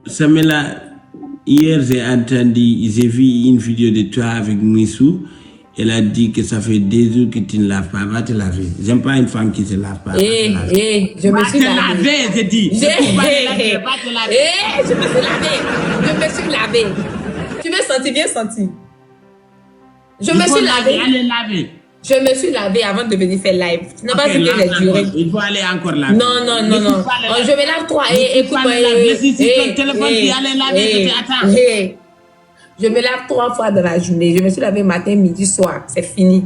Samela, hier j'ai vu une vidéo de toi avec Missou. Elle a dit que ça fait 2 jours que tu ne laves pas. Va te laver. J'aime pas une femme qui ne se lave pas. Je me suis lavé. J'ai dit. Je me suis lavé. Tu veux sentir, bien senti. Je me suis lavé. Je me suis lavé avant de venir faire live. Tu n'as pas vu que j'ai duré. Il faut aller encore laver. Non. Je me lave toi. Écoute-moi. Je me lave 3 fois dans la journée. Je me suis lavé matin, midi, soir. C'est fini.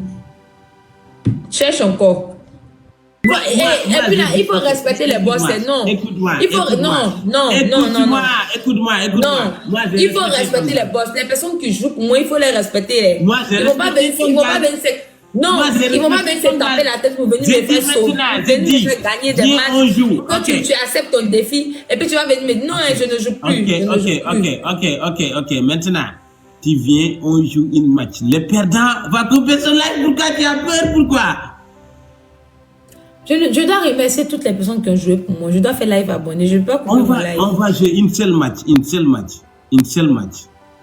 Cherche encore. Et puis là, il faut respecter les boss. Non. Écoute-moi. Il faut non. Écoute-moi. Il faut respecter les boss. Les personnes qui jouent pour moi, il faut les respecter. Ils ne vont pas venir. Non, ils vont pas venir se taper la tête pour venir me faire sauver, venir me faire gagner des matchs. Quand tu acceptes ton défi, et puis tu vas venir me dire non, je ne joue plus. Ok. Maintenant, tu viens, on joue une match. Le perdant va couper son live. Pourquoi tu as peur? Pourquoi? Je dois remercier toutes les personnes qui ont joué pour moi. Je dois faire live abonné. Je ne peux pas couper mon live. On va jouer une seule match.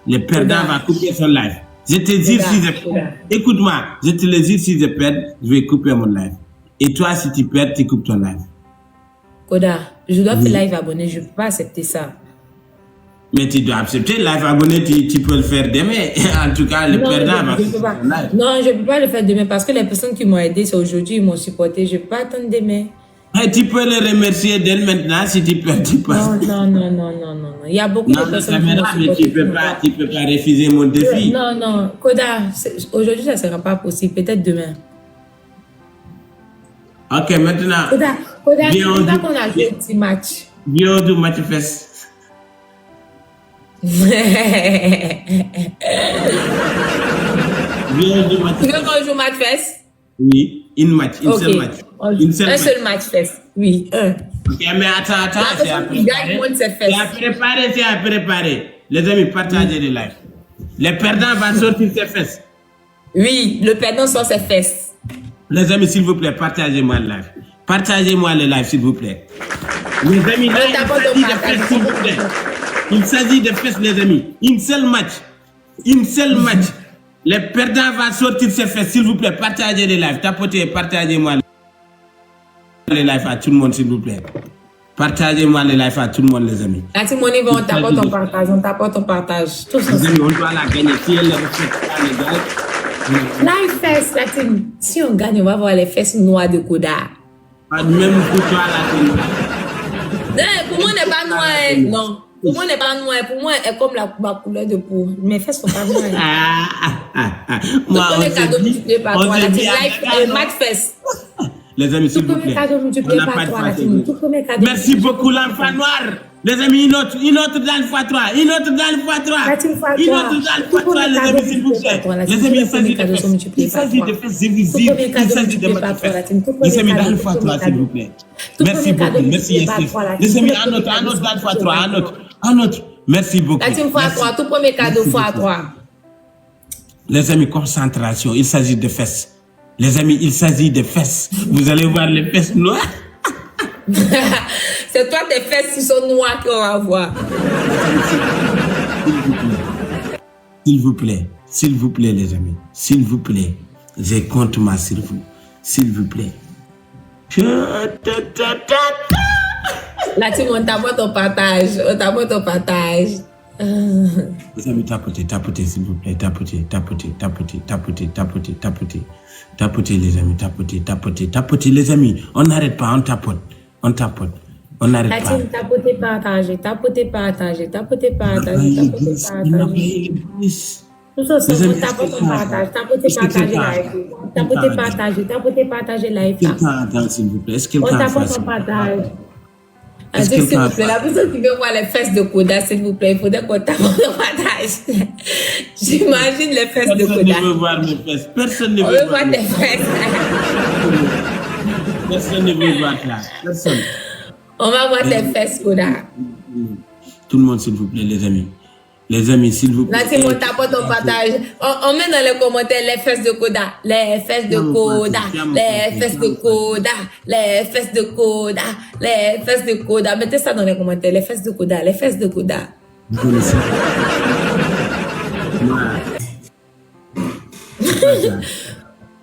Le perdant va couper son live. Je te dis si je perds. Écoute-moi, je te le dis si je perds, je vais couper mon live. Et toi, si tu perds, tu coupes ton live. Koda, je dois faire live abonné. Je ne peux pas accepter ça. Mais tu dois accepter live abonné, tu peux le faire demain. En tout cas, le perdant va couper son live. Non, je ne peux pas le faire demain parce que les personnes qui m'ont aidé, c'est aujourd'hui, ils m'ont supporté. Je ne peux pas attendre demain. Et tu peux les remercier dès maintenant si tu perds, tu passes. Non. Il y a beaucoup de personnes qui m'ont supporté. Mais tu peux pas refuser mon défi. Non. Koda, aujourd'hui, ça ne sera pas possible. Peut-être demain. Ok, maintenant. Koda, tu veux pas qu'on a joué un petit match? Viens du match fest. Tu veux qu'on joue match fest? Oui, une seule match. Un seul match fest. Oui, un. Ok, mais attends, c'est à préparer. Les amis, partagez les lives. Le perdant va sortir ses fesses. Oui, le perdant sort ses fesses. Les amis, s'il vous plaît, partagez-moi le live. Partagez-moi le live, s'il vous plaît. Les amis, là, il s'agit de fesses, les amis. Une seule match. Le perdant va sortir ses fesses, s'il vous plaît. Partagez les lives. Tapotez, partagez-moi les lives à tout le monde, s'il vous plaît. Partagez-moi les lives à tout le monde, les amis. La team Money, on tapote ton partage. Tout ça. Les amis, on doit la gagner. Si elle ne respecte pas les gars. Live fest, la team. Si on gagne, on va voir les fesses noires de Koda. Même pour toi, la team. Pour moi, n'est pas noir. Non. Pour moi, n'est pas noir. Pour moi, elle est comme ma couleur de peau. Mes fesses sont pas noires. Moi, on se dit, match fest. Les amis, s'il vous plaît. Merci beaucoup, l'enfant noir. Les amis, une autre dans le x3. Les amis, s'il vous plaît. Les amis, il s'agit de fesses. Il s'agit de match fest. Les amis, dans le x3, s'il vous plaît. Merci beaucoup. Merci, les amis, un autre dans le x3. Un autre. Merci beaucoup. La team x3, tout premier cadeau x3. Les amis, concentration. Il s'agit de fesses. Les amis, il s'agit de fesses. Vous allez voir les fesses noires. C'est toi tes fesses qui sont noires qu'on va voir. S'il vous plaît, les amis. S'il vous plaît. Je compte ma sur vous. S'il vous plaît. La team, on t'apporte ton partage. Les amis, tapotez, s'il vous plaît. Tapotez, les amis, tapotez, les amis. On n'arrête pas, on tapote. On n'arrête pas. La team, tapotez, partagez. Tout ça, c'est on tapote ton partage. Tapotez, partagez live. Attends, s'il vous plaît. Est-ce que on tapote ton partage. S'il vous plaît, la personne qui veut voir les fesses de Koda, s'il vous plaît, il faudrait qu'on tapote ton partage. J'imagine les fesses de Koda. Personne ne veut voir mes fesses. Personne ne veut voir tes fesses. Personne ne veut voir là. Personne. On va voir tes fesses, Koda. Tout le monde, s'il vous plaît, les amis. Les amis, s'il vous plaît. Là, c'est mon tapote, on partage. On met dans les commentaires les fesses de Koda. Les fesses de Koda. Les fesses de Koda. Les fesses de Koda. Les fesses de Koda. Mettez ça dans les commentaires. Les fesses de Koda. Les fesses de Koda. Vous connaissez.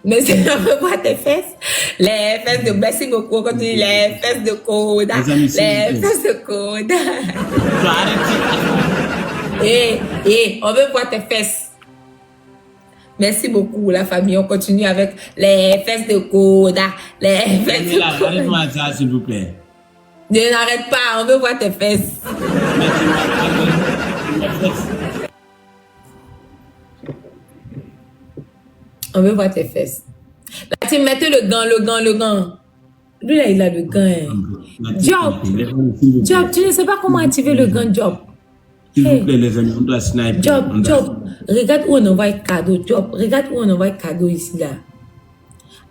Mais si on veut voir tes fesses, les fesses de merci beaucoup. Quand tu dis les fesses de Koda. Les fesses de Koda. On veut voir tes fesses. Merci beaucoup, la famille. On continue avec les fesses de Koda. Les fesses de Koda. Arrête-moi ça, s'il vous plaît. Ne n'arrête pas, on veut voir tes fesses. On veut voir tes fesses. Là, tu mettez le gant. Lui, là, il a le gant. Job, tu ne sais pas comment activer le gant, Job. S'il vous plaît, les amis, on doit sniper. Job, regarde où on envoie le cadeau. Job, regarde où on envoie le cadeau ici, là.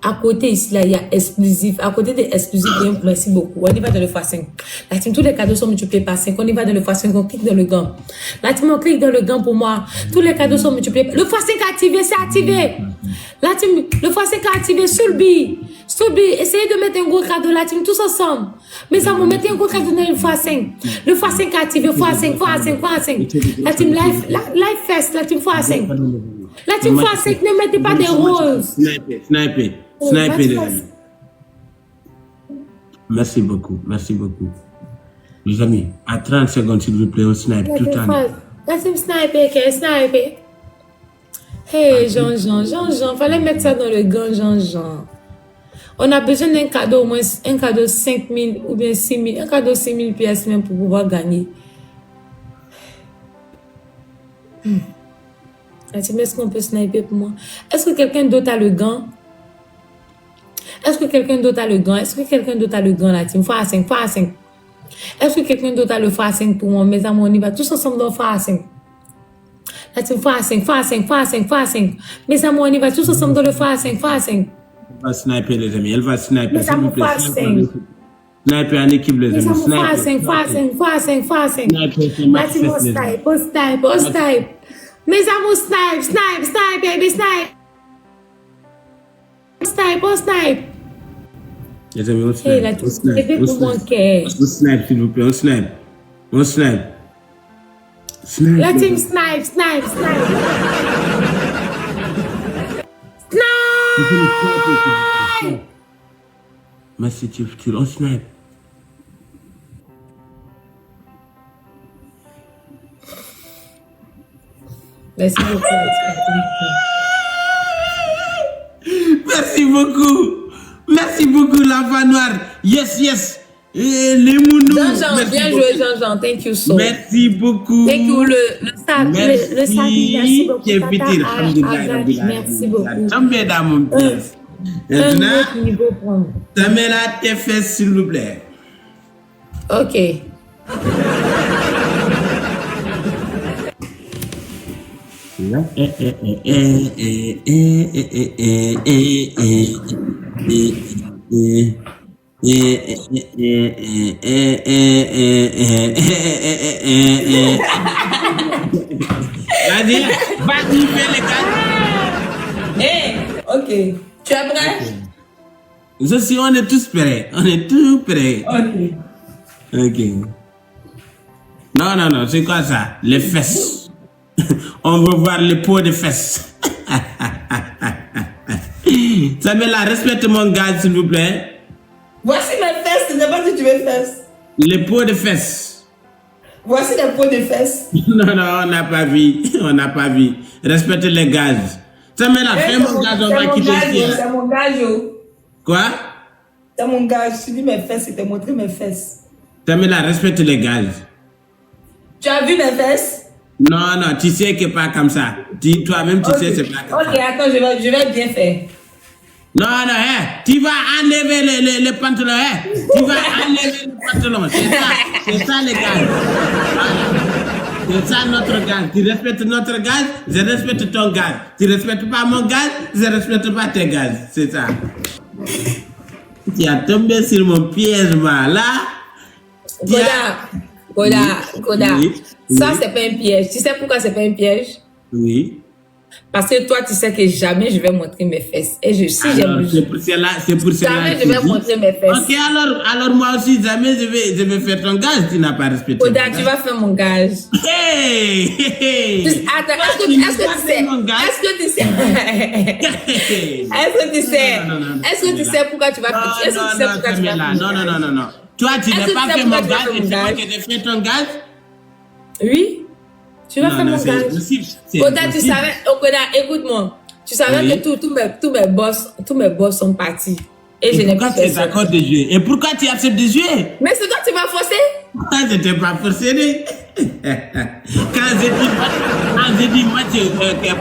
À côté, ici, là, il y a exclusif. À côté des exclusifs, merci beaucoup. On y va dans le x5. La team, tous les cadeaux sont multipliés par 5. On y va dans le x5, on clique dans le gant. La team, on clique dans le gant pour moi. Tous les cadeaux sont multipliés. Le x5 activé, c'est activé. La team, le x5 activé sur le billet. Sur le billet, essayez de mettre un gros cadeau, la team, tous ensemble. Mais ça, vous mettez un gros cadeau dans le x5. Le x5 activé, x5. La team, live fest, la team x5. La team x5, ne mettez pas des roses. Sniper, les amis. Merci beaucoup. Les amis, à 30 secondes, s'il vous plaît, on snipe tout le temps. La team sniper. Hey, Jean, fallait mettre ça dans le gant, Jean. On a besoin d'un cadeau, au moins un cadeau 5 000 ou bien 6 000, un cadeau 6 000 pièces même pour pouvoir gagner. Est-ce qu'on peut sniper pour moi? Est-ce que quelqu'un d'autre a le gant? Est-ce que quelqu'un d'autre a le gant, la team? x5. Est-ce que quelqu'un d'autre a le x5 pour moi? Mes amis, on y va tous ensemble dans x5. La team x5. Mes amis, on y va tous ensemble dans le x5. Elle va sniper, les amis. Elle va sniper, s'il vous plaît. Sniper en équipe, les amis. x5. La team, on snipe. Mes amis, snipe, baby, snipe. Snipe. Les amis, on snipe. Hey, la team, c'est pour mon cœur. On snipe, s'il vous plaît, on snipe. La team, snipe. Merci, tu on snipe. Merci beaucoup, l'enfant noir. Yes. Les mounous. Jean-Jean, bien joué, Jean-Jean. Thank you so much. Merci beaucoup. Thank you, le sabi, merci beaucoup. Merci beaucoup. Tombez dans mon pièce. Maintenant, ça met là tes fesses, s'il vous plaît. Ok. Vas-y, fais les gars. Ok. Tu es prêt? On est tous prêts. Ok. Non, c'est quoi ça? Les fesses. On veut voir les peaux de fesses. Samuela, respecte mon gars, s'il vous plaît. Voici mes fesses, tu n'as pas dit que tu veux fesses. Les peaux de fesses. Voici les peaux de fesses. Non, on n'a pas vu. Respecte les gaz. Samuela, fais mon gaz, on va quitter ici. C'est mon gage. Quoi? C'est mon gage. Je dis mes fesses, c'était montrer mes fesses. Samuela, respecte les gaz. Tu as vu mes fesses? Non, tu sais que pas comme ça. Toi-même, tu sais c'est pas comme ça. Ok, attends, je vais bien faire. Non, tu vas enlever les pantalons, Tu vas enlever les pantalons. C'est ça les gaz. C'est ça notre gaz. Tu respectes notre gaz, je respecte ton gaz. Tu respectes pas mon gaz, je respecte pas tes gaz. C'est ça. Tu as tombé sur mon piège, là. Koda. Oui. Ça, c'est pas un piège. Tu sais pourquoi c'est pas un piège? Oui. Parce que toi, tu sais que jamais je vais montrer mes fesses. Et si j'aime. C'est pour cela. Jamais je vais montrer mes fesses. Ok, alors moi aussi, jamais je vais faire ton gage. Tu n'as pas respecté. Koda, tu vas faire mon gage. Hey! Attends, est-ce que tu sais? Est-ce que tu sais pourquoi tu vas faire? Est-ce que tu sais pourquoi tu vas faire? Non. Toi, tu n'as pas fait mon gage et c'est moi qui ai fait ton gage? Oui. Tu vas faire mon gage. Koda, tu savais, Koda, écoute-moi. Tu savais que tous mes boss sont partis. Et je n'ai pas fait ça. Pourquoi tu es d'accord de jouer? Et pourquoi tu acceptes de jouer? Mais c'est toi qui m'as forcé. Moi, je t'ai pas forcé. Quand je dis match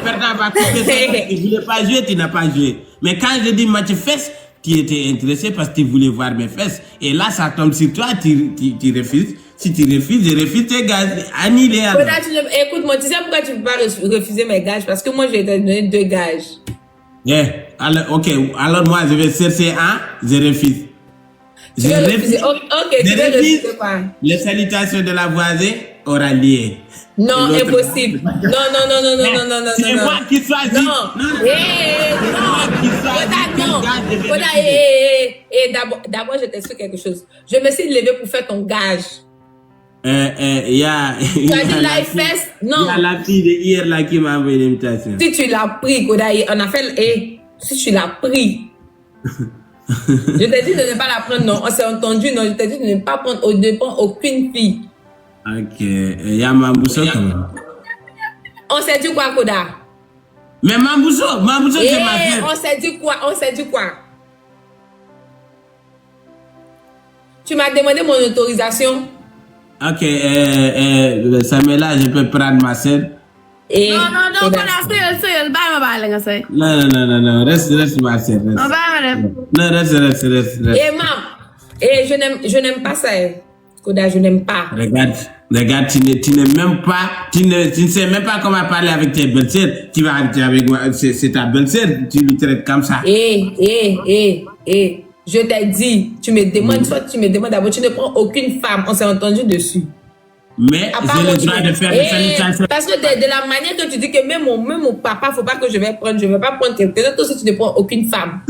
perdant va couper ça, tu ne voulais pas jouer, tu n'as pas joué. Mais quand je dis match fesses, tu étais intéressé parce que tu voulais voir mes fesses. Et là, ça tombe sur toi, tu refuses. Si tu refuses, je refuse tes gages. Annulé. Écoute-moi, tu sais pourquoi tu ne peux pas refuser mes gages? Parce que moi, je vais te donner 2 gages. Alors, ok. Alors, moi, je vais chercher un, je refuse. Tu vas refuser. Ok, tu vas refuser quoi? Les salutations de la voisine oralier. Non, impossible. Non. C'est moi qui choisis. Non. D'abord, je t'explique quelque chose. Je me suis levée pour faire ton gage. Tu as dit live fest? Non. Il y a la fille de hier là qui m'a envoyé l'invitation. Si tu l'as pris, Koda, on a fait si tu l'as pris. Je t'ai dit de ne pas la prendre, non. On s'est entendu, non. Je t'ai dit de ne pas prendre aucune fille. Ok. Il y a Mambousso quand même. On s'est dit quoi, Koda? Mais Mambousso, c'est ma fille. On s'est dit quoi? Tu m'as demandé mon autorisation. Ok, Samela, je peux prendre ma scène. Non, Koda, c'est Non, reste ma scène. Non, reste. Je n'aime pas ça. Koda, je n'aime pas. Regarde, tu n'es même pas, tu ne sais même pas comment parler avec tes belles-sœurs. Tu vas habiter avec moi, c'est ta belle-sœur, tu lui traites comme ça. Je t'ai dit, tu me demandes, soit tu me demandes d'abord, tu ne prends aucune femme, on s'est entendu dessus. Mais j'ai le droit de faire des salutations. Parce que de la manière que tu dis que même mon papa, faut pas que je vais pas prendre quelqu'un d'autre si tu ne prends aucune femme.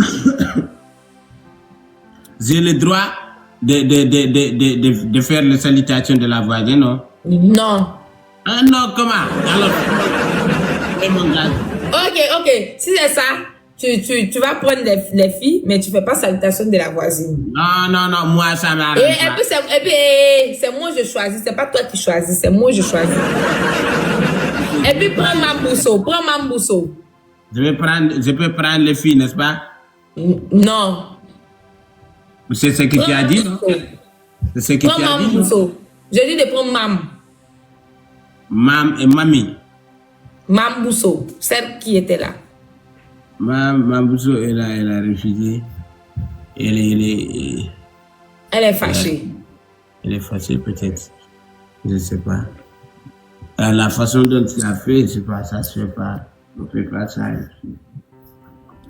J'ai le droit de faire les salutations de la voisine, non? Non. Ah non, comment? Alors, c'est mon gars. Ok, si c'est ça, tu vas prendre les filles, mais tu fais pas salutation de la voisine. Non, moi ça m'arrange pas. Et puis c'est moi je choisis, c'est pas toi qui choisis, c'est moi je choisis. Et puis prends Mambousso. Je peux prendre les filles, n'est-ce pas? Non. C'est ce que tu as dit, non? C'est ce que tu as dit. Prends Mambousso. Je dis de prendre Mam et Mamie. Mambousso, celle qui était là. Mambousso, elle a refusé. Elle est fâchée. Elle est fâchée peut-être. Je ne sais pas. La façon dont tu as fait, je sais pas, ça se fait pas. On ne fait pas ça.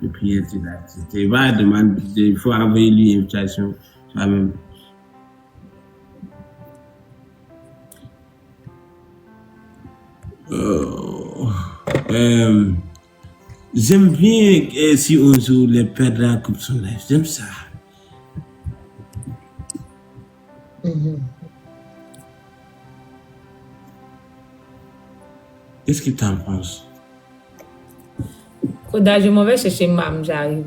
Et puis tu vas demander, il faut envoyer lui une invitation. Toi-même. J'aime bien si on joue les perdants comme son live. J'aime ça. Qu'est-ce que tu en penses? Koda, je m'en vais chercher Mam, j'arrive.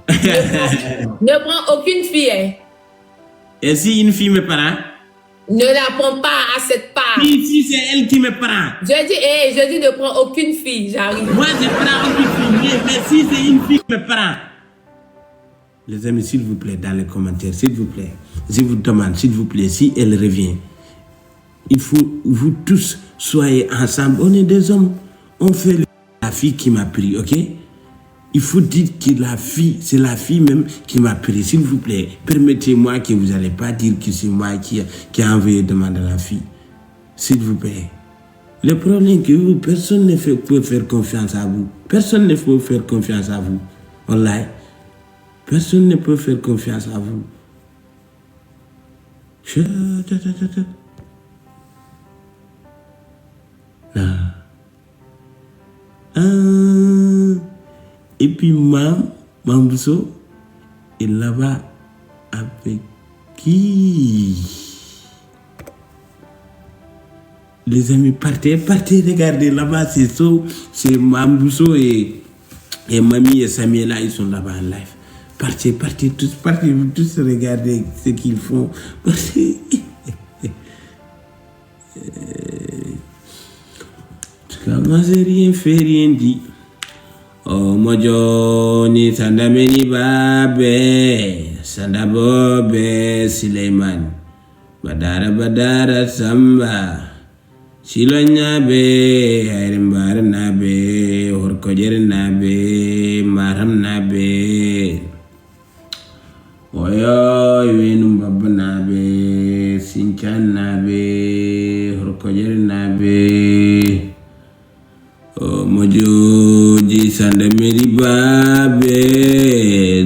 Ne prends aucune fille. Hein. Et si une fille me prend? Ne la prends pas à cette part. Si c'est elle qui me prend. Je dis ne prends aucune fille, j'arrive. Moi, je prends aucune fille, mais si c'est une fille qui me prend. Les amis, s'il vous plaît, dans les commentaires, s'il vous plaît, je vous demande, s'il vous plaît, si elle revient, il faut, vous tous, soyez ensemble. On est des hommes. On fait la fille qui m'a pris, ok? Il faut dire que la fille, c'est la fille même qui m'a pris. S'il vous plaît, permettez-moi que vous n'allez pas dire que c'est moi qui a envoyé demander à la fille. S'il vous plaît. Le problème est que vous, personne ne peut faire confiance à vous. Personne ne peut faire confiance à vous. Wallahi. Personne ne peut faire confiance à vous. Non. Et puis, Mambuso est là-bas avec qui? Les amis, partez, regardez là-bas, c'est ça. C'est Mambuso et Mamie et Samuela, ils sont là-bas en live. Partez tous, regardez ce qu'ils font. Partez. Moi, j'ai rien fait, rien dit. Oh, mojo ni sandameni babe, sandabobe Suleiman. Badara samba. Silonya be, airimbar nabe, horkojer nabe, maram nabe. Oyo, iwenum baba nabe, sinchan nabe, horkojer nabe. Oh, mojo ji sanda meri babe,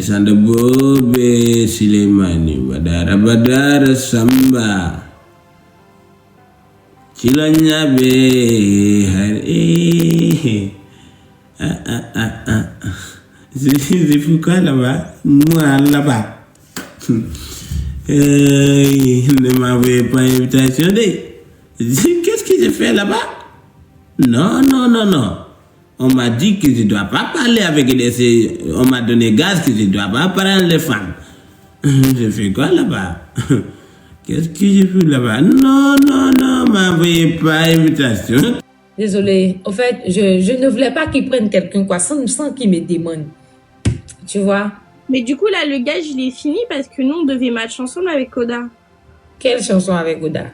sanda bobe Suleimani, badara samba. Silanya be hari c'est fou quoi là-bas, moi là-bas. Ne m'avez pas invitation. Qu'est-ce que j'ai fait là-bas? Non. On m'a dit que je ne dois pas parler avec les... On m'a donné gaz que je ne dois pas parler avec les femmes. Je fais quoi là-bas? Qu'est-ce que j'ai fait là-bas? Non, m'envoyez pas invitation. Désolée, en fait, je ne voulais pas qu'il prenne quelqu'un quoi, sans qu'il me demande. Tu vois? Mais du coup, là, le gage, il est fini parce que nous, on devait match ensemble avec Koda. Quelle chanson avec Koda?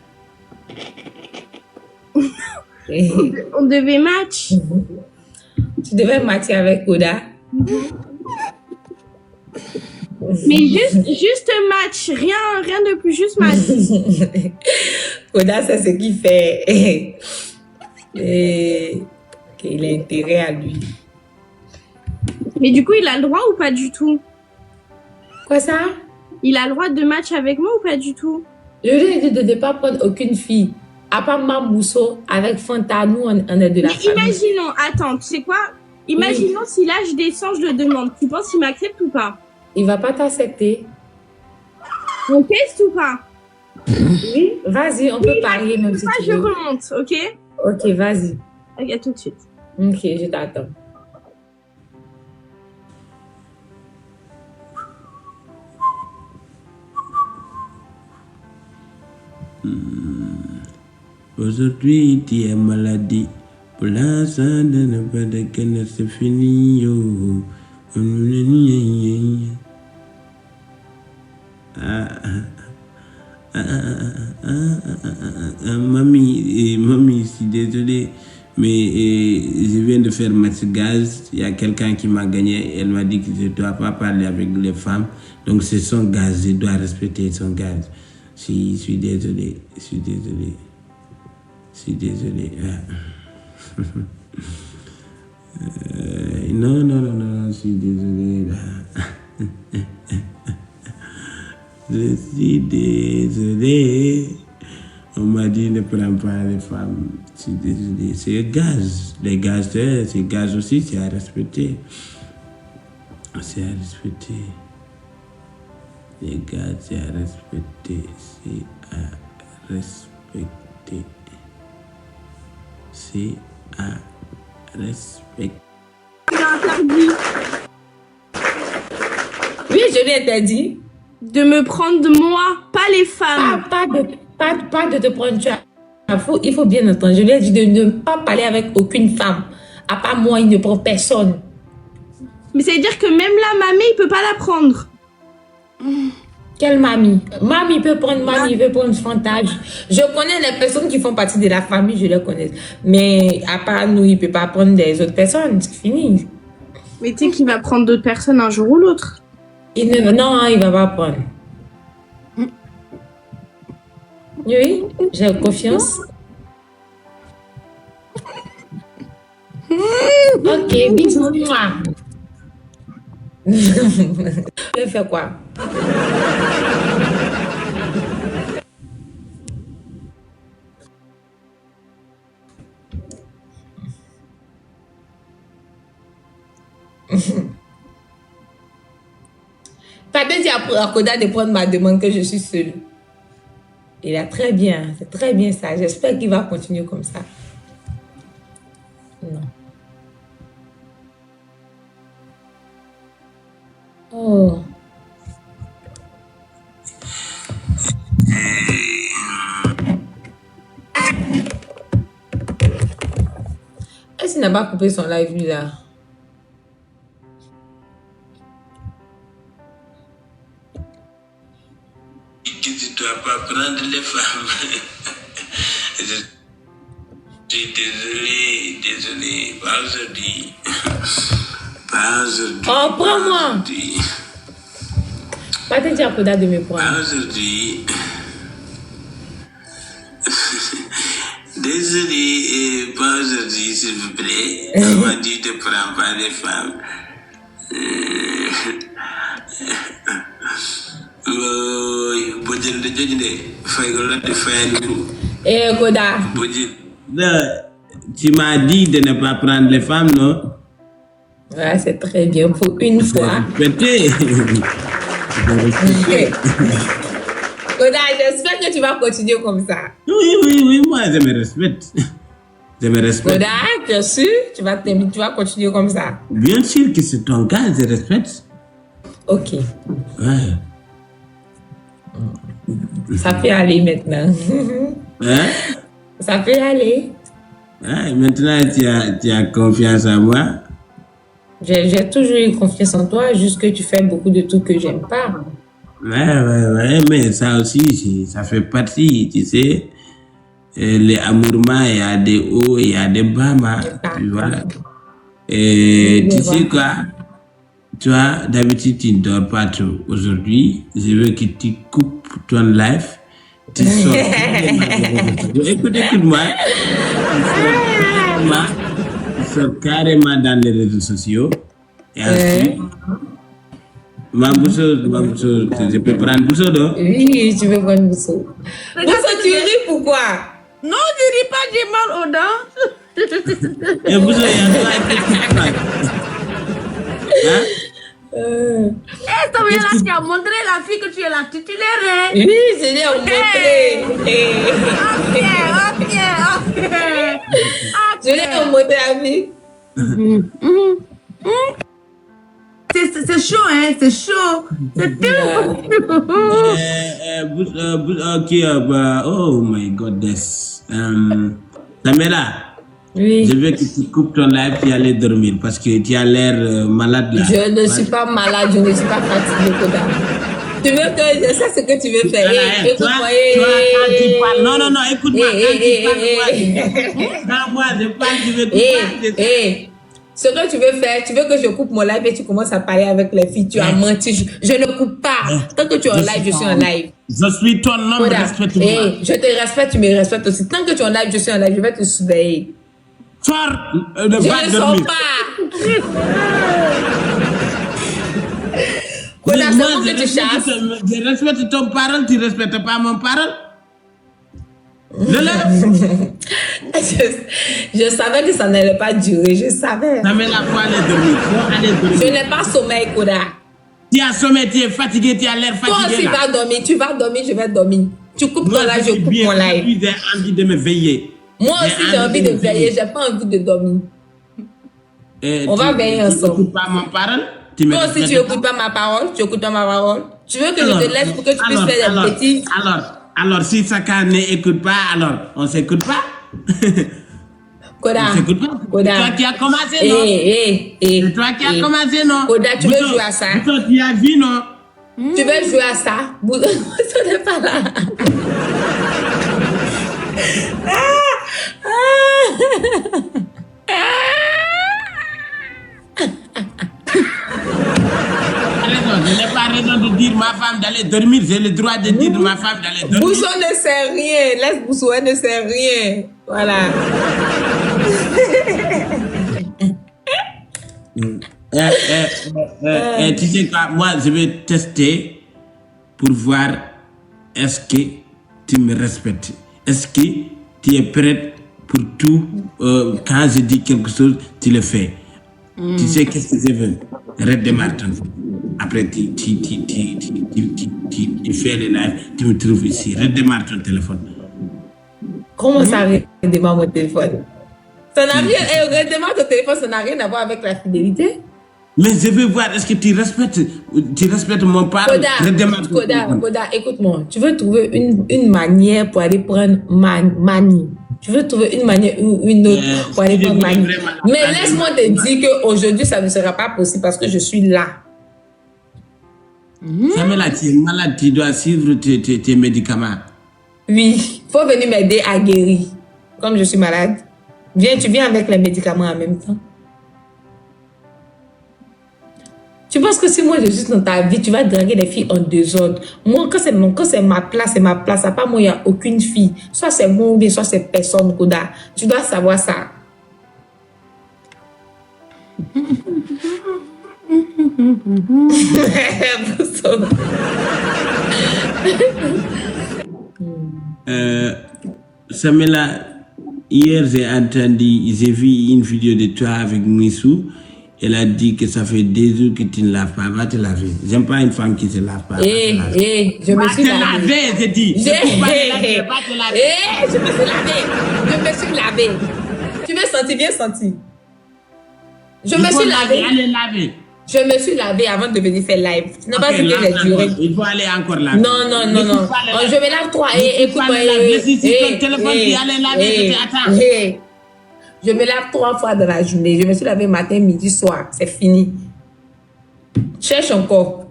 On devait match. Tu devais matcher avec Koda. Mais juste match, rien de plus, juste match. Koda, c'est ce qu'il fait. Et qu'il a intérêt à lui. Mais du coup, il a le droit ou pas du tout? Quoi ça? Il a le droit de match avec moi ou pas du tout? Je lui ai dit de ne pas prendre aucune fille. À part Mambuso, avec Fanta, nous, on est de la famille. Imaginons, attends, tu sais quoi? Imaginons si là, je descends, je le demande. Tu penses qu'il m'accepte ou pas? Il va pas t'accepter. On teste ou pas? Oui, vas-y, on peut parier même si tu veux. Je remonte, ok? Ok, vas-y. Ok, à tout de suite. Ok, je t'attends. Aujourd'hui, tu es maladie. Pour l'instant, ne pas de que c'est fini. Mamie, je suis désolé, mais je viens de faire match gaz. Il y a quelqu'un qui m'a gagné. Elle m'a dit que je ne dois pas parler avec les femmes. Donc c'est son gaz, je dois respecter son gaz. Je suis désolé. Non, je suis désolé. Je suis désolé. On m'a dit ne prends pas les femmes. Je suis désolé. C'est gaz. Les gaz, c'est gaz aussi, c'est à respecter. C'est à respecter. Les gars, c'est à respecter. C'est à respecter. C'est à respecter. Oui, je lui ai interdit. De me prendre de moi, pas les femmes. Pas de te prendre. Il faut bien entendre. Je lui ai dit de ne pas parler avec aucune femme. À part moi, il ne prend personne. Mais ça veut dire que même la mamie, il peut pas la prendre. Quelle mamie? Mamie peut prendre mamie, il peut prendre Fantage. Je connais les personnes qui font partie de la famille, je les connais. Mais à part nous, il peut pas prendre des autres personnes. C'est fini. Mais tu sais qu'il va prendre d'autres personnes un jour ou l'autre. Non, il va pas prendre. Oui, j'ai confiance. Ok, bisous. Je vais faire quoi? Fabien dit à Koda de prendre ma demande que je suis seule. Il a très bien, c'est très bien ça. J'espère qu'il va continuer comme ça. Non. Oh. Est-ce qu'il n'a pas coupé son live lui là? Que tu dois pas prendre les femmes. Je suis désolé, pas aujourd'hui. Pas aujourd'hui. Oh, prends-moi. Pas te dire Koda de me prendre. Pas aujourd'hui. Désolé, pas aujourd'hui, s'il vous plaît. On m'a dit de prendre pas les femmes. Eh, Koda. Tu m'as dit de ne pas prendre les femmes, non? Ouais, c'est très bien. Pour une fois. Respecter. Koda, j'espère que tu vas continuer comme ça. Oui, moi, je me respecte. Je me respecte. Koda, bien sûr, tu vas continuer comme ça. Bien sûr que c'est ton cas, je respecte. Ok. Ouais. Ça peut aller maintenant. Hein? Ça peut aller. Ouais, maintenant, tu as confiance en moi. J'ai toujours eu confiance en toi, juste que tu fais beaucoup de trucs que j'aime pas. Ouais, mais ça aussi, ça fait partie, tu sais. Les amourements, il y a des hauts, il y a des bas, tu vois. Et tu sais quoi? Toi, d'habitude, tu ne dors pas trop. Aujourd'hui, je veux que tu coupes ton live. Tu sors. Écoute-moi. Tu sors carrément dans les réseaux sociaux. Et ensuite, Bousso, je peux prendre Bousso, non? Oui, tu peux prendre Bousso. Bousso, tu ris pourquoi? Non, je ris pas, j'ai mal aux dents. Et Bousso, il y a toi qui te passe. Hein? Esta là, tu as montré la fille que tu es la titulaire, hein? Oui, je l'ai montré. Ok. Je l'ai montré à vie. C'est chaud, hein? C'est chaud. C'est tellement Ok, oh my goodness. Tamela. Oui. Je veux que tu coupes ton live et aller dormir parce que tu as l'air malade là. Je ne suis pas malade, je ne suis pas fatiguée, Koda. Tu veux que je sais ce que tu veux faire? Toi, quand tu parles, non, écoute-moi. Quand moi je parle, tu veux couper. Ce que tu veux faire, tu veux que je coupe mon live et tu commences à parler avec les filles. Tu as menti. Je ne coupe pas. Tant que tu es en live, je suis en live. Je suis ton homme, respecte-moi. Je te respecte, tu me respectes aussi. Tant que tu es en live, je suis en live. Je vais te surveiller. Sors je ne sors pas. Koda, c'est bon que tu chasses. Je respecte ton parole, tu ne respectes pas mon parole. Je savais que ça n'allait pas durer, je savais. Ça me l'a pas aller dormir. Je n'ai pas sommeil, Koda. Tu as sommeil, tu es fatigué, tu as l'air fatigué. Toi aussi, tu vas dormir, je vais dormir. Tu coupes ton live, je coupe mon live. J'ai envie de me veiller. Moi aussi, j'ai envie de veiller, j'ai pas envie de dormir. On va veiller ensemble. Tu n'écoutes pas ma parole? Toi aussi, tu n'écoutes pas ma parole? Tu écoutes pas ma parole? Tu veux que je te laisse pour que tu puisses faire des bêtises? Alors, si Saka n'écoute pas, alors, on ne s'écoute pas? Koda. On s'écoute pas? Koda. C'est toi qui as commencé, non? C'est toi qui as commencé, non? Koda, tu veux jouer à ça? Bousso, tu as vu, non? Tu veux jouer à ça? Bousso n'est pas là. Je n'ai pas raison de dire ma femme d'aller dormir. J'ai le droit de dire ma femme d'aller dormir. Bousso ne sait rien. Laisse Bousso, elle ne sait rien. Voilà. Tu sais quoi, moi je vais tester pour voir est-ce que tu me respectes. Est-ce que tu es prête pour tout. Quand je dis quelque chose, tu le fais. Tu sais qu'est-ce que je veux? Redémarre ton téléphone. Après, tu fais les lives, tu me trouves ici. Redémarre ton téléphone. Comment ça redémarre mon téléphone? Ça n'a rien, redémarre ton téléphone, ça n'a rien à voir avec la fidélité. Mais je veux voir, est-ce que tu respectes mon parole? Koda, écoute-moi. Tu veux trouver une manière pour aller prendre Mani. Tu veux trouver une manière ou une autre pour aller prendre Mani. Mais laisse-moi te dire qu'aujourd'hui, ça ne sera pas possible parce que je suis là. Samela, tu es malade, tu dois suivre tes médicaments. Oui, il faut venir m'aider à guérir. Comme je suis malade. Tu viens avec les médicaments en même temps. Tu penses que si moi je suis dans ta vie, tu vas draguer les filles en désordre. Moi, quand c'est ma place, c'est ma place. À part moi, il n'y a aucune fille. Soit c'est moi ou bien soit c'est personne, Koda. Tu dois savoir ça. Samela, hier j'ai vu une vidéo de toi avec Missou. Elle a dit que ça fait 2 jours que tu ne laves pas. Va te laver. J'aime pas une femme qui se lave pas. Je me suis lavé. J'ai dit. Je me suis lavé. Tu veux sentir? Viens sentir. Je me suis lavé. Allez laver. Je me suis lavé avant de venir faire live. Tu n'as pas vu que j'ai duré. Il faut aller encore laver. Non. Je me lave toi. Écoute-moi. Je me lave 3 fois dans la journée. Je me suis lavé matin, midi, soir. C'est fini. Cherche encore.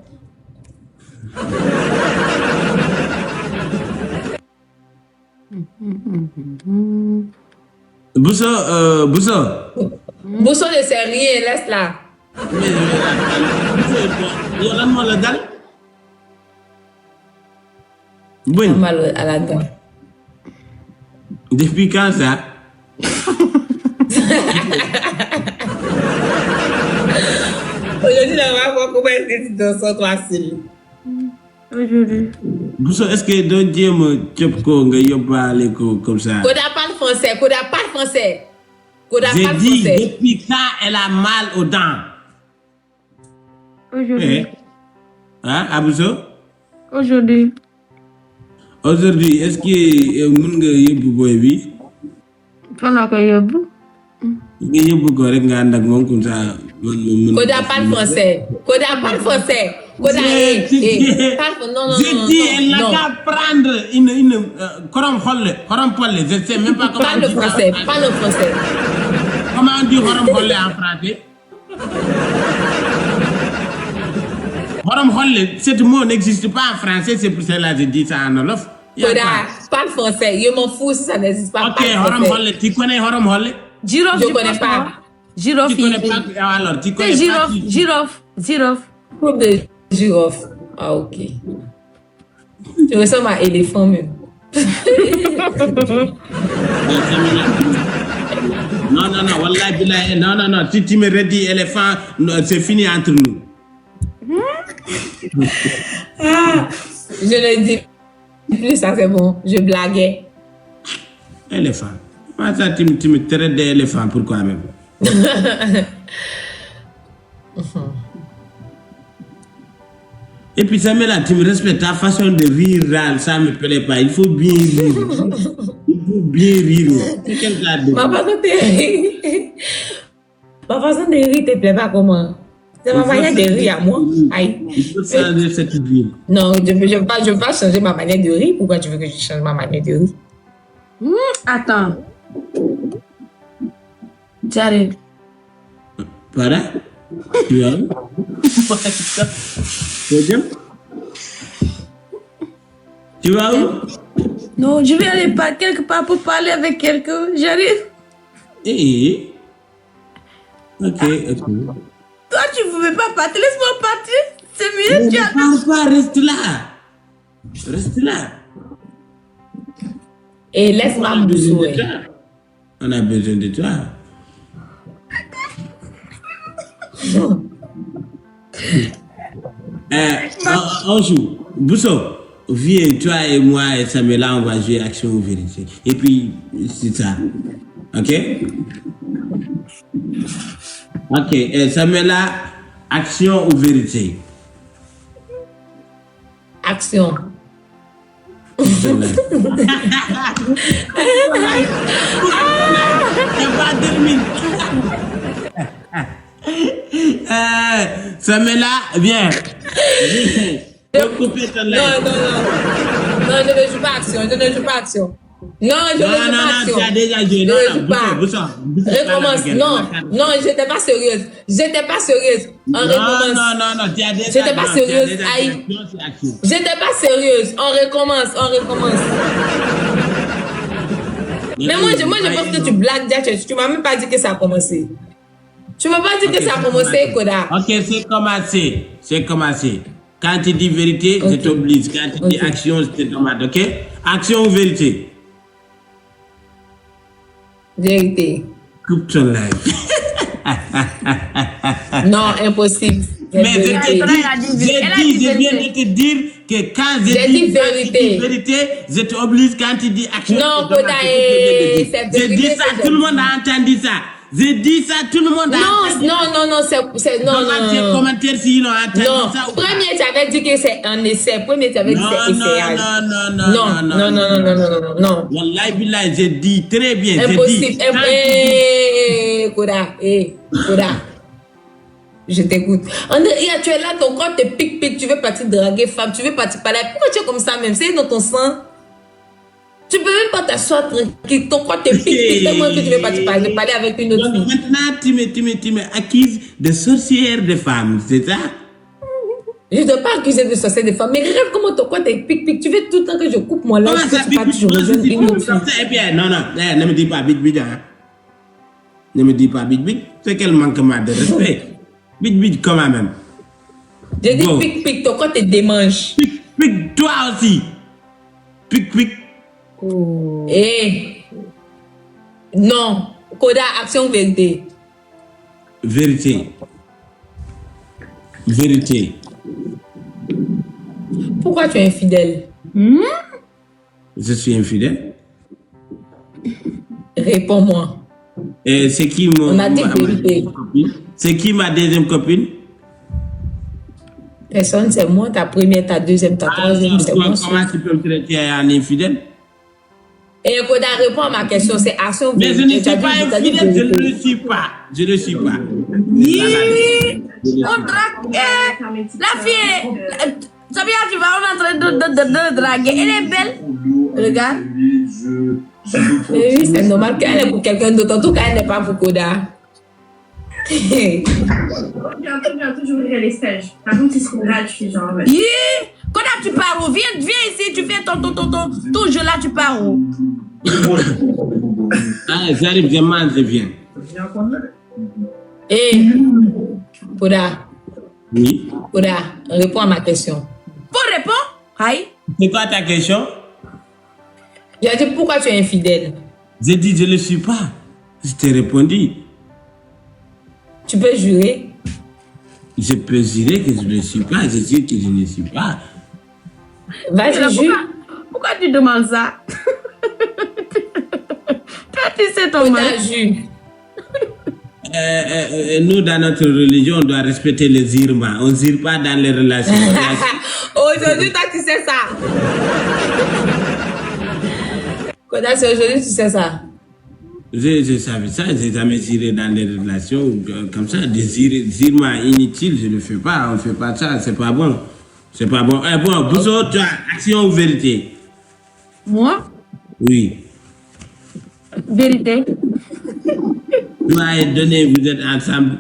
Bousso. Bousso ne sait rien. Laisse là. Mal à la dent. Depuis quand ça? Aujourd'hui, on va voir comment est-ce que tu te sens toi seul. Aujourd'hui. Bousso, est-ce que donc Dieu me chope comme ça? Koda parle français. J'ai dit, depuis quand elle a mal aux dents? Aujourd'hui. Hein, Abousso? Aujourd'hui. Aujourd'hui, est-ce que vous avez un boy bi? Pendant que yobu. Koda parle français. Parle français. Non. J'ai dit, elle n'a qu'à prendre une coram polle. Je ne sais même pas comment Parle français. Comment on dit coram polle en français? Coram polle, ce mot n'existe pas en français, c'est pour cela que je dis ça en Wolof. Koda, parle français. Je m'en fous si ça n'existe pas. Ok, coram polle. Tu connais coram polle? Giroffe, je ne connais pas. Giroffe. Tu connais pas? Alors, tu connais pas? Giroffe. Coupe de girofle. Ah, ok. Tu ressembles à éléphant même. Non, wallahi, non. Si tu me redis éléphant, c'est fini entre nous. Je ne dis plus, ça c'est bon. Je blaguais. Éléphant. Moi, ça, tu me traites d'éléphant, pourquoi même? Et puis, Samela, tu me respectes, ta façon de rire, ça ne me plaît pas. Il faut bien rire. Ma façon de rire te plaît pas comment? C'est ma manière de rire à moi. Aïe. Il faut changer cette vie. Non, je ne veux pas changer ma manière de rire. Pourquoi tu veux que je change ma manière de rire? Attends. J'arrive. Para? Tu vas où? Tu vas où? Non, je vais aller quelque part pour parler avec quelqu'un. J'arrive. Ok. Toi, tu ne pouvais pas partir. Laisse-moi partir. C'est mieux. Tu ne parles pas, reste là. Et laisse-moi me souhaiter. On a besoin de toi. On joue. Bousso, viens, toi et moi et Samuela, on va jouer action ou vérité. Et puis, c'est ça. Ok? Ok, Samuela, action ou vérité? Action. Samuela, viens. Non, je ne joue pas action. Je ne joue pas action. Non, je ne joue pas action. Tu as déjà joué. Je ne joue pas. Recommence. Non, j'étais pas sérieuse. On recommence. Non, tu as déjà. J'étais pas sérieuse. Aïe. J'étais pas sérieuse. On recommence. Mais moi, je pense que tu blagues déjà. Tu m'as même pas dit que ça a commencé. Tu m'as pas dit que ça a commencé, Koda. Ok, c'est commencé. Quand tu dis vérité, je t'oblige. Quand tu dis action, je te demande, ok? Action ou vérité? Vérité. Coupe ton live. Non, impossible. Mais je viens de te dire que quand je dis vérité, je t'oblige quand tu dis action. Non, Koda, c'est je dis ça, tout le monde a entendu ça. Je dis ça, tout le monde a entendu ça. Non, c'est non. Dans commentaires, s'ils ont entendu ça ou pas. Premier, tu avais dit que c'est un essai. Premier, tu avais dit que c'est essayage. Non. Wallahi billahi, j'ai dit très bien. Impossible. Koda. Je t'écoute. Tu es là, ton corps te pique, tu veux partir draguer femme, tu veux partir parler. Pourquoi tu es comme ça même? C'est dans ton sang. Tu peux même pas t'asseoir tranquille. Ton corps te pique tellement que tu veux partir parler avec une autre fille. Maintenant, tu m'accuses de sorcière de femmes, c'est ça? Je ne dois pas accuser de sorcière de femmes, mais regarde comment ton corps te pique. Tu veux tout le temps que je coupe mon linge. Comment ça pique? Et puis, non, ne me dis pas big. Ne me dis pas big. C'est quel manquement de respect. Big comment même. Je dis pique, ton corps te démange. Pique, toi aussi. Pique. Oh. Non. Koda, action vérité. Vérité. Pourquoi tu es infidèle? Je suis infidèle. Réponds-moi. C'est qui On a dit vérité. C'est qui ma deuxième copine? Personne, c'est moi, ta première, ta deuxième, ta troisième, c'est moi. Comment tu peux me traiter un infidèle? Et Koda, réponds à ma question, c'est action mais vérité. je ne suis pas infidèle, je ne le suis pas. On drague. La fille, Sabia, tu vas en train de draguer. Elle est belle. Regarde. Oui, c'est normal qu'elle est pour quelqu'un d'autre. En tout cas, elle n'est pas pour Koda. Bientôt, j'ouvrirai les stages. Par contre, ils seront gratuits, genre. Koda, tu pars où? Viens ici, tu fais ton jeu là, tu pars où? J'arrive, je viens. Koda. Oui. Koda, réponds à ma question. Faut répondre? Aïe. C'est quoi ta question? J'ai dit pourquoi tu es infidèle? J'ai dit je ne le suis pas. Je t'ai répondu. Tu peux jurer? Je peux jurer que je ne le suis pas. Je dis que je ne le suis pas. Vas-y, jure. Pourquoi tu demandes ça? Toi, tu sais ton mal. Jure. Nous, dans notre religion, on doit respecter les zirma. On ne zire pas dans les relations. Aujourd'hui, toi, tu sais ça. Koda, c'est aujourd'hui, tu sais ça. Je savais ça, j'ai jamais ziré dans les relations comme ça. Des zirma inutiles, je ne le fais pas. On ne fait pas ça, c'est pas bon. C'est pas bon. Bon, Bousso, tu as action ou vérité? Moi? Oui. Vérité. Tu m'as donné, vous êtes ensemble.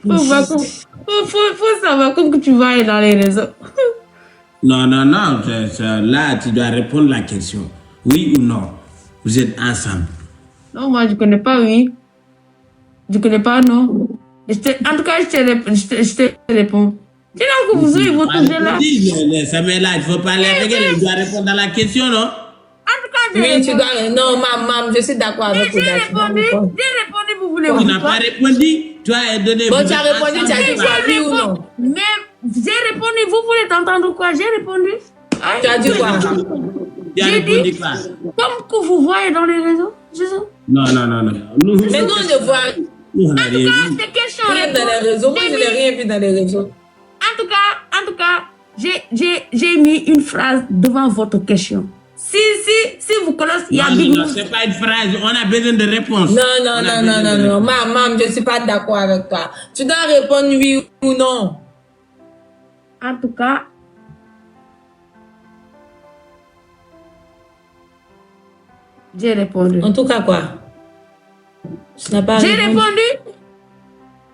Faut savoir comme tu vas aller dans les réseaux. Non. Là, tu dois répondre à la question. Oui ou non? Vous êtes ensemble. Non, moi, je connais pas, oui. Je connais pas, non. En tout cas, je te réponds. Sinon, que vous avez votre jeu là. Ça met là, il faut parler avec elle, il doit répondre à la question, non? En tout cas, oui, tu dois. Non, maman, je suis d'accord avec vous. J'ai répondu, vous voulez. Tu n'as pas répondu, tu as donné. Bon, tu as répondu, tu as dit oui ou non? Même J'ai répondu, vous voulez t'entendre quoi? J'ai répondu. Tu as dit quoi? J'ai dit, comme que vous voyez dans les réseaux, c'est ça? Non. Mais nous, on ne voit Nous, on En n'a tout rien cas, vu. c'est question. rien dans les réseaux. Moi, je n'ai rien vu dans les réseaux. En tout cas, j'ai mis une phrase devant votre question. Si vous connaissez, il y a Big Non, Mousse. c'est pas une phrase. On a besoin de réponses. Non. Maman, je ne suis pas d'accord avec toi. Tu dois répondre oui ou non. En tout cas, j'ai répondu. En tout cas, quoi? Tu n'as pas J'ai répondu.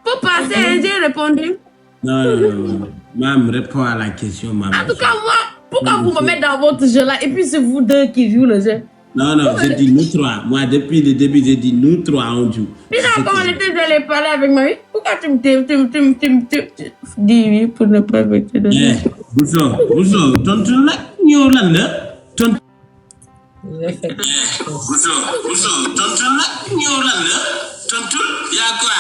Faut passer, hein, j'ai répondu. Non. Mam, réponds à la question, maman. En tout cas, moi, pourquoi vous me mettez dans votre jeu là et puis c'est vous deux qui jouez le jeu? Non, j'ai dit nous trois. Moi, depuis le début, j'ai dit nous trois, on joue. Déjà, quand on était allé parler avec mamie, pourquoi tu me dis oui pour ne pas mettre de jeu? Bousso, tonton là, ñëw lan la? Bousso, tonton là, ñëw lan la? Tonton, y'a quoi?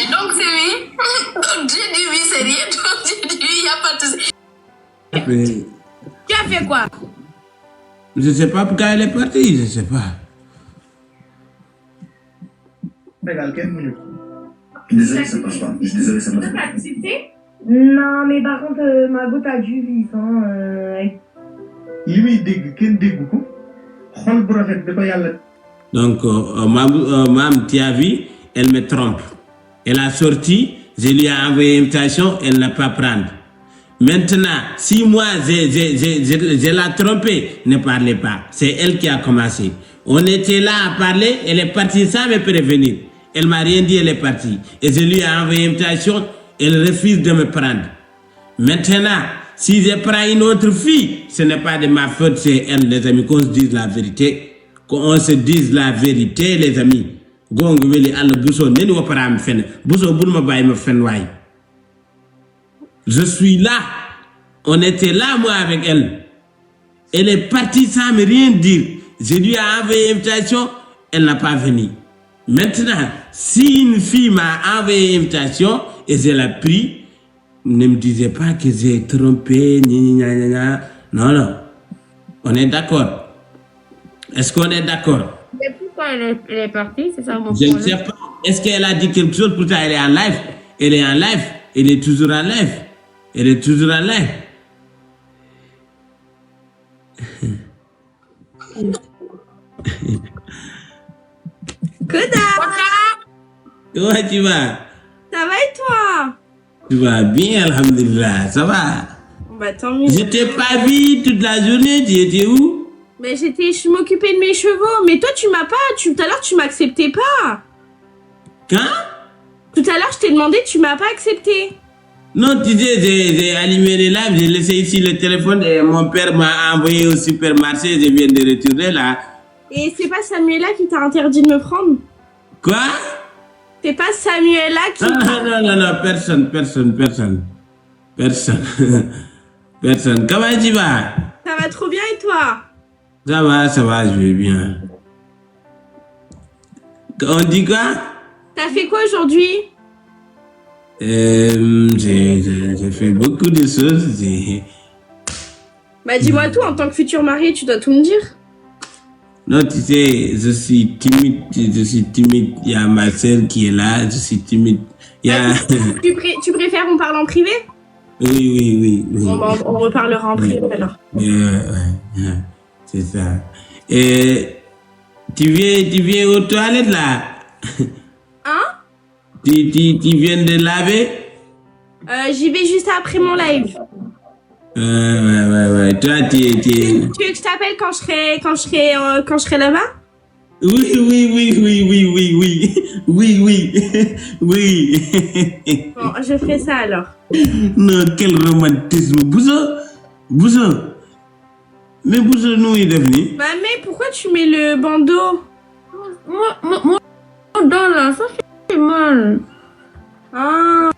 Donc c'est oui. J'ai dit oui, c'est rien. Donc j'ai dit oui, il n'y a pas de souci. Tu as fait quoi? Je sais pas pourquoi elle est partie, je sais pas. Désolé, ça passe pas. Je suis désolé, ça passe pas. T'as accepté? Non, mais par contre, ma goutte a du vif. Donc, Mam, tu as vu, elle me trompe. Elle a sorti, je lui ai envoyé une invitation, elle n'a pas prendre. Maintenant, si moi, je l'ai trompée, ne parlez pas. C'est elle qui a commencé. On était là à parler, elle est partie sans me prévenir. Elle m'a rien dit, elle est partie. Et je lui ai envoyé une invitation, elle refuse de me prendre. Maintenant, si je prends une autre fille, ce n'est pas de ma faute, c'est elle, les amis, qu'on se dise la vérité. Qu'on se dise la vérité, les amis. Je suis là. On était là, moi, avec elle. Elle est partie sans me rien dire. Je lui ai envoyé une invitation, elle n'a pas venu. Maintenant, si une fille m'a envoyé une invitation et je l'ai pris, ne me disez pas que j'ai trompé, non. On est d'accord. Est-ce qu'on est d'accord? Mais pourquoi elle est partie? C'est ça mon Je problème. ne sais pas. Est-ce qu'elle a dit quelque chose? Pourtant, elle est en live. Elle est en live. Elle est toujours en live. Elle est toujours en live. Koda! Comment tu vas? Ça va et toi? Tu vas bien, alhamdulillah. Ça va? Bah tant mieux. Je t'ai pas vu toute la journée. Tu étais où? Mais je m'occupais de mes chevaux. Mais toi, tu m'as pas. Tout à l'heure, tu m'acceptais pas. Quand? Tout à l'heure, je t'ai demandé, tu m'as pas accepté. Non, tu sais, j'ai allumé les lampes, j'ai laissé ici le téléphone et mon père m'a envoyé au supermarché. Je viens de retourner là. Et c'est pas Samuela qui t'a interdit de me prendre? Quoi? C'est pas Samuela qui Non, personne. Personne. Comment tu vas? Ça va trop bien et toi? Ça va, je vais bien. On dit quoi? T'as fait quoi aujourd'hui? J'ai fait beaucoup de choses. Bah dis-moi tout, en tant que futur marié, tu dois tout me dire. Non, tu sais, je suis timide. Il y a ma soeur qui est là, je suis timide. Il y a... Tu préfères on parle en privé? Oui. Bon, bah, on reparlera en privé alors. Ouais, c'est ça. Et tu viens aux toilettes là? Hein? Tu viens de laver? J'y vais juste après mon live. Ouais. Toi, tu veux que je t'appelle quand je serai là-bas? Oui. Bon, je ferai ça alors. Non, quel romantisme. Bousso. Mais Bousso, nous, il est devenu. Bah mais pourquoi tu mets le bandeau? Mon dent là, ça fait mal. Ah.